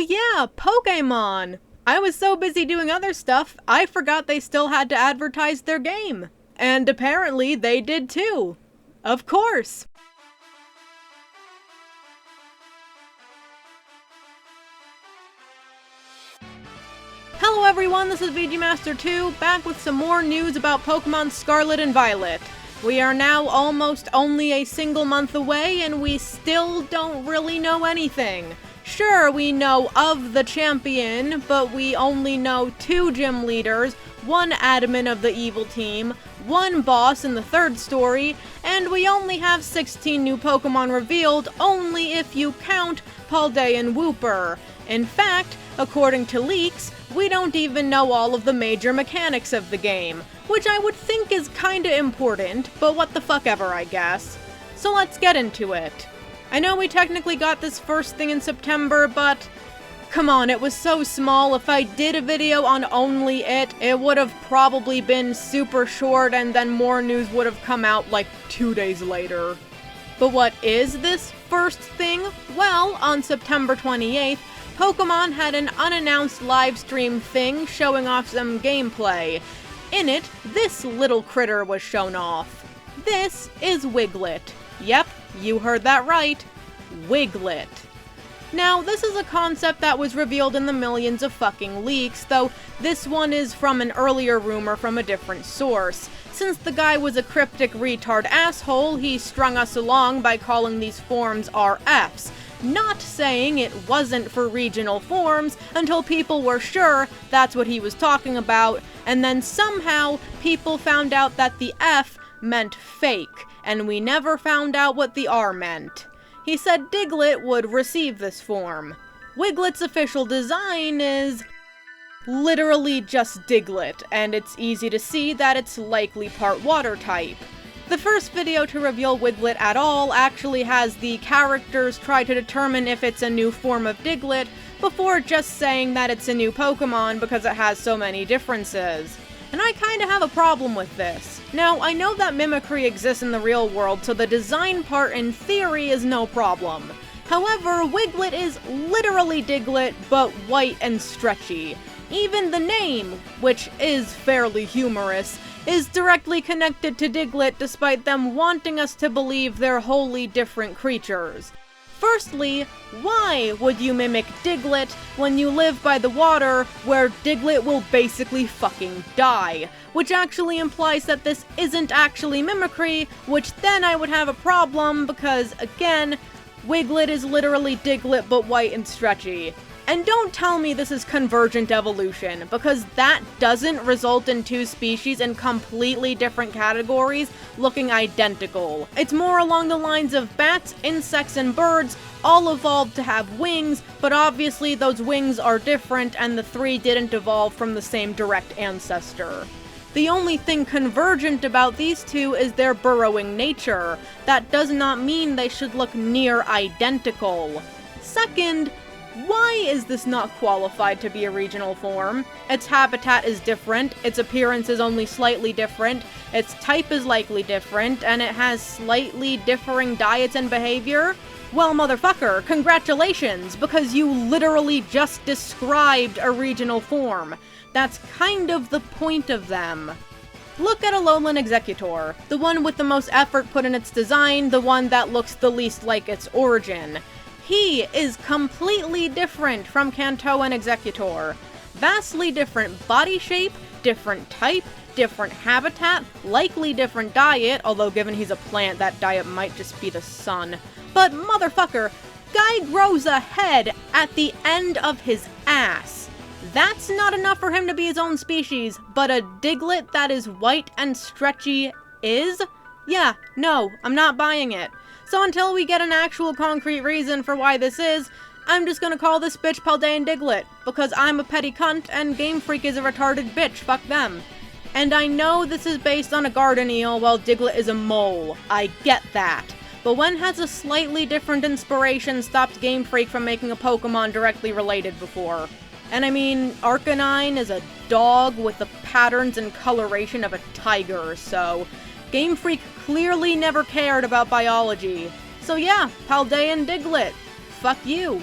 yeah, Pokémon! I was so busy doing other stuff, I forgot they still had to advertise their game. And apparently they did too. Of course! Hello everyone, this is VGMaster2, back with some more news about Pokemon Scarlet and Violet. We are now almost only a single month away, and we still don't really know anything. Sure, we know of the champion, but we only know 2 gym leaders, 1 admin of the evil team, 1 boss in the 3rd story, and we only have 16 new Pokemon revealed, only if you count Paldean Wooper. In fact, according to leaks, we don't even know all of the major mechanics of the game, which I would think is kinda important, but what the fuck ever, I guess. So let's get into it. I know we technically got this first thing in September, but come on, it was so small. If I did a video on only it would have probably been super short and then more news would have come out like 2 days later. But what is this first thing? Well, on September 28th, Pokemon had an unannounced livestream thing showing off some gameplay. In it, this little critter was shown off. This is Wiglet. Yep, you heard that right. Wiglet. Now, this is a concept that was revealed in the millions of fucking leaks, though this one is from an earlier rumor from a different source. Since the guy was a cryptic retard asshole, he strung us along by calling these forms RFs. Not saying it wasn't for regional forms until people were sure that's what he was talking about, and then somehow people found out that the F meant fake, and we never found out what the R meant. He said Diglett would receive this form. Wiglet's official design is literally just Diglett, and it's easy to see that it's likely part water type. The first video to reveal Wiglet at all actually has the characters try to determine if it's a new form of Diglett before just saying that it's a new Pokemon because it has so many differences. And I kinda have a problem with this. Now, I know that mimicry exists in the real world, so the design part in theory is no problem. However, Wiglet is literally Diglett, but white and stretchy. Even the name, which is fairly humorous, is directly connected to Diglett despite them wanting us to believe they're wholly different creatures. Firstly, why would you mimic Diglett when you live by the water where Diglett will basically fucking die? Which actually implies that this isn't actually mimicry, which then I would have a problem because, again, Wiglet is literally Diglett but white and stretchy. And don't tell me this is convergent evolution, because that doesn't result in 2 species in completely different categories looking identical. It's more along the lines of bats, insects, and birds all evolved to have wings, but obviously those wings are different and the 3 didn't evolve from the same direct ancestor. The only thing convergent about these 2 is their burrowing nature. That does not mean they should look near identical. Second, why is this not qualified to be a regional form? Its habitat is different, its appearance is only slightly different, its type is likely different, and it has slightly differing diets and behavior? Well, motherfucker, congratulations, because you literally just described a regional form. That's kind of the point of them. Look at Alolan Exeggutor, the one with the most effort put in its design, the one that looks the least like its origin. He is completely different from Kanto and Exeggutor. Vastly different body shape, different type, different habitat, likely different diet, although given he's a plant, that diet might just be the sun. But motherfucker, guy grows a head at the end of his ass. That's not enough for him to be his own species, but a Diglett that is white and stretchy is? Yeah, no, I'm not buying it. So until we get an actual concrete reason for why this is, I'm just gonna call this bitch Paldean Diglett, because I'm a petty cunt and Game Freak is a retarded bitch, fuck them. And I know this is based on a garden eel while Diglett is a mole, I get that. But when has a slightly different inspiration stopped Game Freak from making a Pokemon directly related before? And I mean, Arcanine is a dog with the patterns and coloration of a tiger, so Game Freak clearly never cared about biology. So yeah, Paldean Diglett. Fuck you.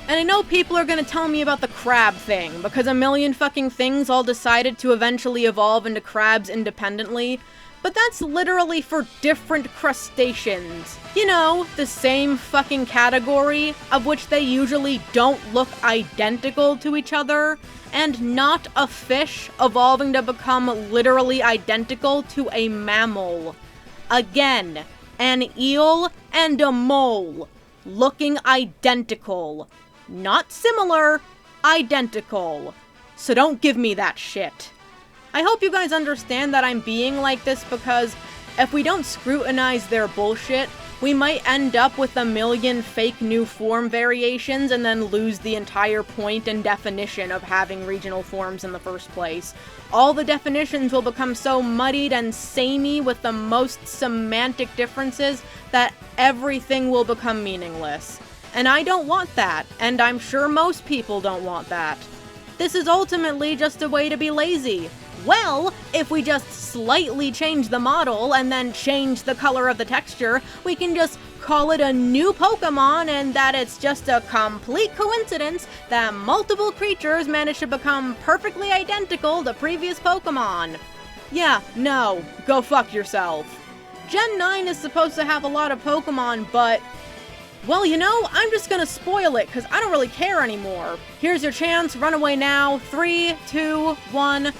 And I know people are gonna tell me about the crab thing, because a million fucking things all decided to eventually evolve into crabs independently, but that's literally for different crustaceans. You know, the same fucking category, of which they usually don't look identical to each other, and not a fish evolving to become literally identical to a mammal. Again, an eel and a mole, looking identical. Not similar, identical. So don't give me that shit. I hope you guys understand that I'm being like this because if we don't scrutinize their bullshit, we might end up with a million fake new form variations and then lose the entire point and definition of having regional forms in the first place. All the definitions will become so muddied and samey with the most semantic differences that everything will become meaningless. And I don't want that, and I'm sure most people don't want that. This is ultimately just a way to be lazy. Well, if we just slightly change the model and then change the color of the texture, we can just call it a new Pokemon and that it's just a complete coincidence that multiple creatures managed to become perfectly identical to previous Pokemon. Yeah, no, go fuck yourself. Gen 9 is supposed to have a lot of Pokemon, but well, you know, I'm just gonna spoil it, because I don't really care anymore. Here's your chance, run away now. 3, 2, 1.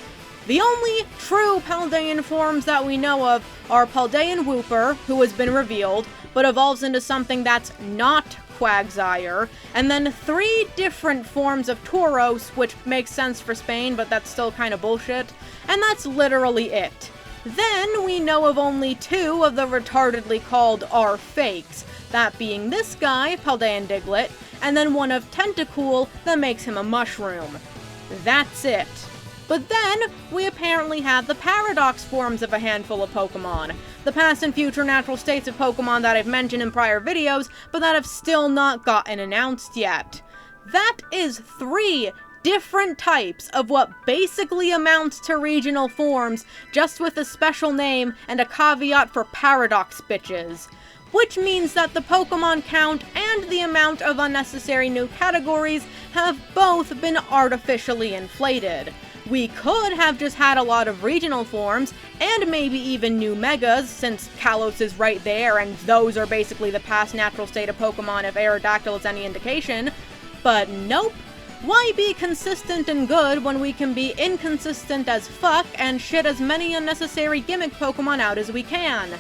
The only true Paldean forms that we know of are Paldean Wooper, who has been revealed, but evolves into something that's not Quagsire, and then 3 different forms of Tauros, which makes sense for Spain, but that's still kind of bullshit, and that's literally it. Then we know of only 2 of the retardedly called R fakes, that being this guy, Paldean Diglett, and then one of Tentacool that makes him a mushroom. That's it. But then, we apparently have the paradox forms of a handful of Pokemon. The past and future natural states of Pokemon that I've mentioned in prior videos, but that have still not gotten announced yet. That is 3 different types of what basically amounts to regional forms, just with a special name and a caveat for paradox bitches. Which means that the Pokemon count and the amount of unnecessary new categories have both been artificially inflated. We could have just had a lot of regional forms, and maybe even new Megas, since Kalos is right there, and those are basically the past natural state of Pokemon if Aerodactyl is any indication. But nope. Why be consistent and good when we can be inconsistent as fuck and shit as many unnecessary gimmick Pokemon out as we can?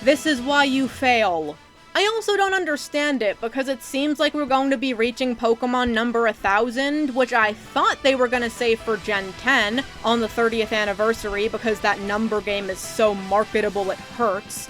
This is why you fail. I also don't understand it, because it seems like we're going to be reaching Pokemon number 1000, which I thought they were gonna save for Gen 10 on the 30th anniversary because that number game is so marketable it hurts.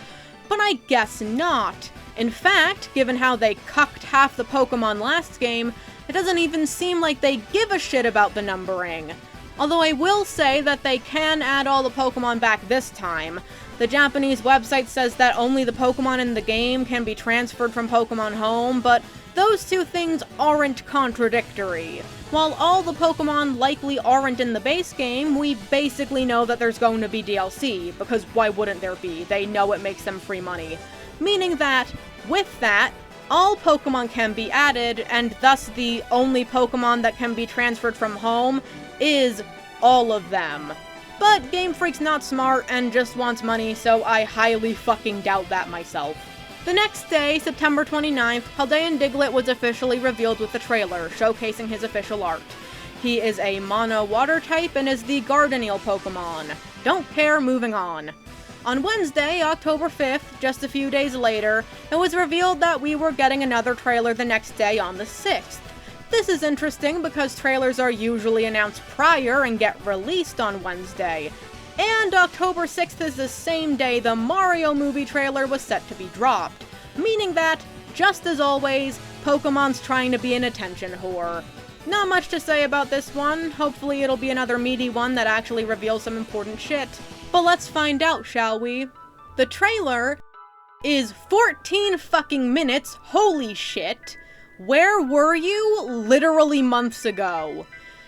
But I guess not. In fact, given how they cucked half the Pokemon last game, it doesn't even seem like they give a shit about the numbering. Although I will say that they can add all the Pokemon back this time. The Japanese website says that only the Pokemon in the game can be transferred from Pokemon Home, but those two things aren't contradictory. While all the Pokemon likely aren't in the base game, we basically know that there's going to be DLC, because why wouldn't there be? They know it makes them free money. Meaning that, with that, all Pokemon can be added, and thus the only Pokemon that can be transferred from Home is all of them. But Game Freak's not smart and just wants money, so I highly fucking doubt that myself. The next day, September 29th, Paldean Diglett was officially revealed with the trailer, showcasing his official art. He is a Mono Water type and is the Garden Eel Pokemon. Don't care, moving on. On Wednesday, October 5th, just a few days later, it was revealed that we were getting another trailer the next day on the 6th. This is interesting because trailers are usually announced prior and get released on Wednesday. And October 6th is the same day the Mario movie trailer was set to be dropped. Meaning that, just as always, Pokemon's trying to be an attention whore. Not much to say about this one. Hopefully it'll be another meaty one that actually reveals some important shit. But let's find out, shall we? The trailer is 14 fucking minutes, holy shit! Where were you literally months ago?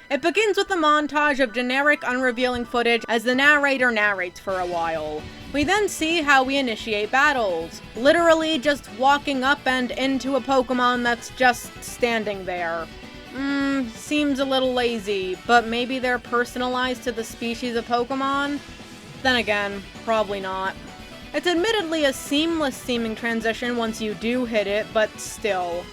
It begins with a montage of generic, unrevealing footage as the narrator narrates for a while. We then see how we initiate battles, literally just walking up and into a Pokemon that's just standing there. Seems a little lazy, but maybe they're personalized to the species of Pokemon? Then again, probably not. It's admittedly a seamless-seeming transition once you do hit it, but still.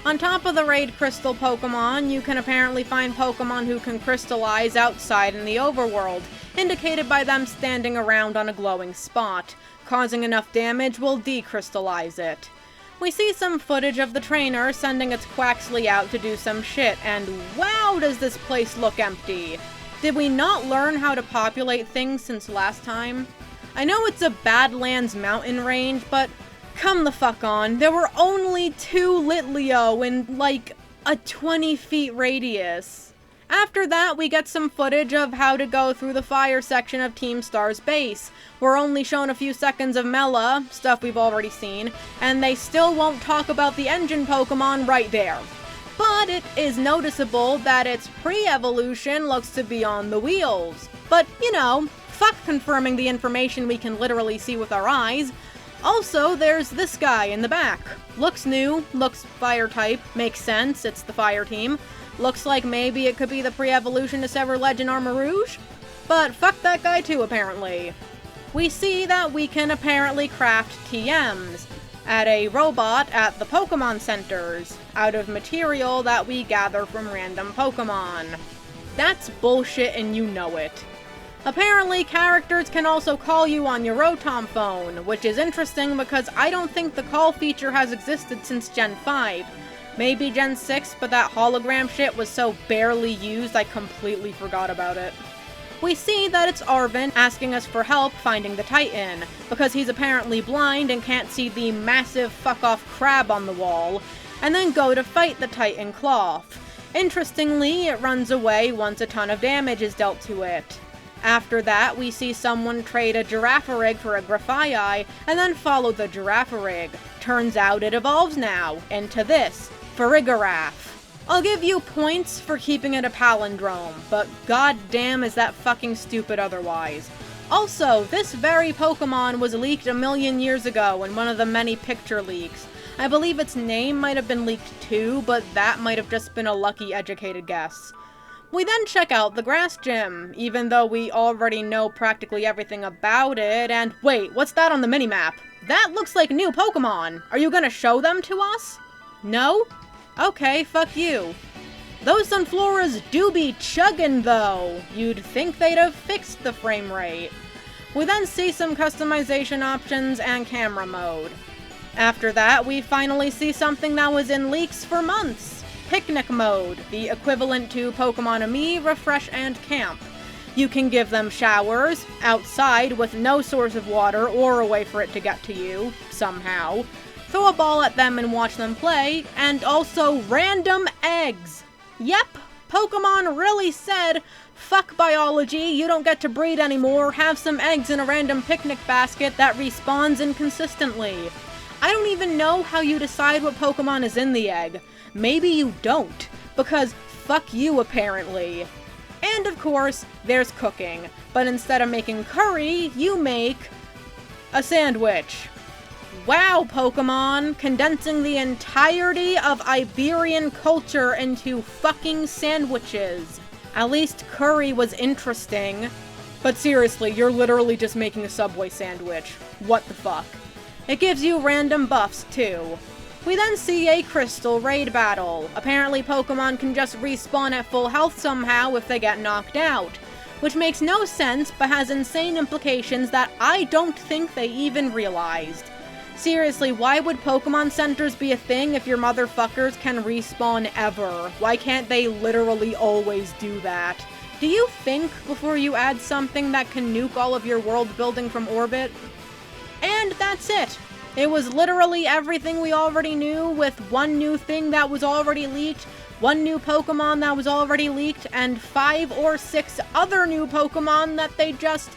On top of the Raid Crystal Pokemon, you can apparently find Pokemon who can crystallize outside in the overworld, indicated by them standing around on a glowing spot. Causing enough damage will decrystallize it. We see some footage of the trainer sending its Quaxly out to do some shit, and wow does this place look empty! Did we not learn how to populate things since last time? I know it's a Badlands mountain range, but come the fuck on, there were only 2 Litleo in, like, a 20 feet radius. After that, we get some footage of how to go through the fire section of Team Star's base. We're only shown a few seconds of Mela, stuff we've already seen, and they still won't talk about the engine Pokemon right there. But it is noticeable that its pre-evolution looks to be on the wheels. But, you know, fuck confirming the information we can literally see with our eyes. Also, there's this guy in the back. Looks new, looks fire type, makes sense, it's the fire team. Looks like maybe it could be the pre-evolution to Sever Legend Armarouge? But fuck that guy too, apparently. We see that we can apparently craft TMs at a robot at the Pokemon centers, out of material that we gather from random Pokemon. That's bullshit and you know it. Apparently, characters can also call you on your Rotom phone, which is interesting because I don't think the call feature has existed since Gen 5. Maybe Gen 6, but that hologram shit was so barely used I completely forgot about it. We see that it's Arven asking us for help finding the Titan, because he's apparently blind and can't see the massive fuck-off crab on the wall, and then go to fight the Titan Cloth. Interestingly, it runs away once a ton of damage is dealt to it. After that, we see someone trade a Girafarig for a Grafaiai, and then follow the Girafarig. Turns out it evolves now, into this, Furry Giraffe. I'll give you points for keeping it a palindrome, but goddamn is that fucking stupid otherwise. Also, this very Pokemon was leaked a million years ago in one of the many picture leaks. I believe its name might have been leaked too, but that might have just been a lucky educated guess. We then check out the grass gym, even though we already know practically everything about it, and wait, what's that on the minimap? That looks like new Pokemon! Are you gonna show them to us? No? Okay, fuck you. Those Sunfloras do be chuggin' though! You'd think they'd have fixed the frame rate. We then see some customization options and camera mode. After that, we finally see something that was in leaks for months. Picnic mode, the equivalent to Pokemon Ami, Refresh, and Camp. You can give them showers, outside with no source of water or a way for it to get to you, somehow. Throw a ball at them and watch them play, and also random eggs. Yep, Pokemon really said, fuck biology, you don't get to breed anymore, have some eggs in a random picnic basket that respawns inconsistently. I don't even know how you decide what Pokemon is in the egg. Maybe you don't, because fuck you apparently. And of course, there's cooking, but instead of making curry, you make a sandwich. Wow, Pokemon! Condensing the entirety of Iberian culture into fucking sandwiches. At least curry was interesting. But seriously, you're literally just making a Subway sandwich. What the fuck? It gives you random buffs, too. We then see a Crystal Raid battle. Apparently Pokemon can just respawn at full health somehow if they get knocked out. Which makes no sense, but has insane implications that I don't think they even realized. Seriously, why would Pokemon Centers be a thing if your motherfuckers can respawn ever? Why can't they literally always do that? Do you think before you add something that can nuke all of your world building from orbit? And that's it! It was literally everything we already knew, with one new thing that was already leaked, one new Pokemon that was already leaked, and 5 or 6 other new Pokemon that they just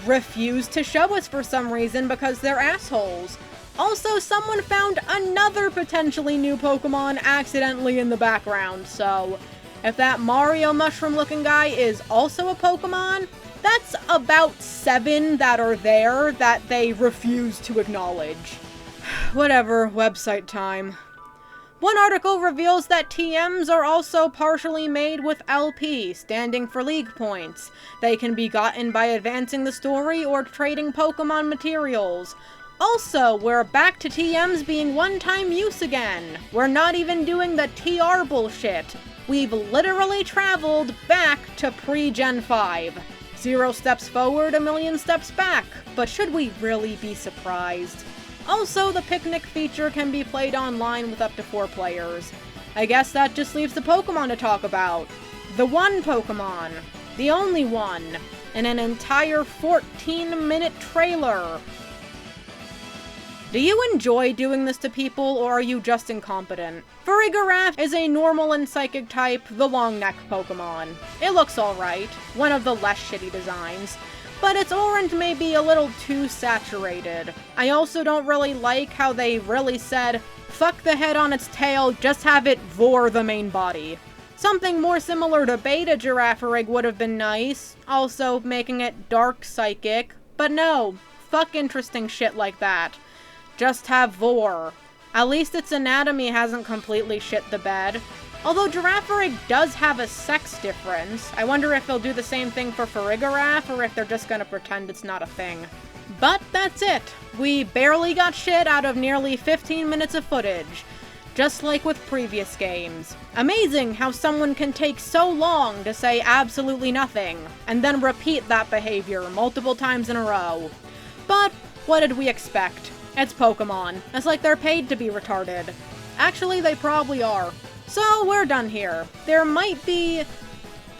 refused to show us for some reason because they're assholes. Also, someone found another potentially new Pokemon accidentally in the background, so If that Mario mushroom looking guy is also a Pokemon, that's about 7 that are there that they refuse to acknowledge. Whatever, website time. One article reveals that TMs are also partially made with LP, standing for League Points. They can be gotten by advancing the story or trading Pokemon materials. Also, we're back to TMs being one-time use again. We're not even doing the TR bullshit. We've literally traveled back to pre-Gen 5. 0 steps forward, a million steps back. But should we really be surprised? Also, the picnic feature can be played online with up to 4 players. I guess that just leaves the Pokemon to talk about. The one Pokemon. The only one. In an entire 14-minute trailer. Do you enjoy doing this to people, or are you just incompetent? Furry Giraffe is a normal and psychic type, the long neck Pokemon. It looks alright, one of the less shitty designs, but its orange may be a little too saturated. I also don't really like how they really said, fuck the head on its tail, just have it vor the main body. Something more similar to Beta Girafarig would have been nice, also making it dark psychic, but no, fuck interesting shit like that. Just have vor. At least its anatomy hasn't completely shit the bed. Although Girafarig does have a sex difference, I wonder if they'll do the same thing for Furry Giraffe, or if they're just gonna pretend it's not a thing. But that's it. We barely got shit out of nearly 15 minutes of footage. Just like with previous games. Amazing how someone can take so long to say absolutely nothing, and then repeat that behavior multiple times in a row. But what did we expect? It's Pokemon. It's like they're paid to be retarded. Actually, they probably are. So, we're done here. There might be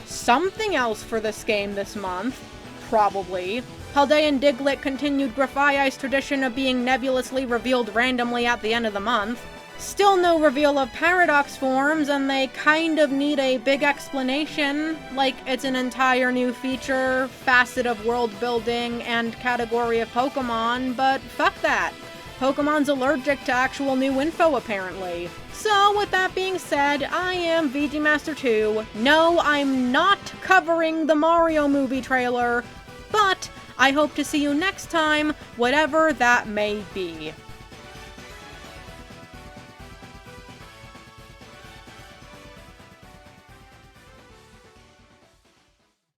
something else for this game this month. Probably. Paldean Diglett continued Grafai's tradition of being nebulously revealed randomly at the end of the month. Still no reveal of Paradox forms, and they kind of need a big explanation, like it's an entire new feature, facet of world building, and category of Pokemon, but fuck that. Pokemon's allergic to actual new info, apparently. So, with that being said, I am VGMaster2. No, I'm not covering the Mario movie trailer, but I hope to see you next time, whatever that may be.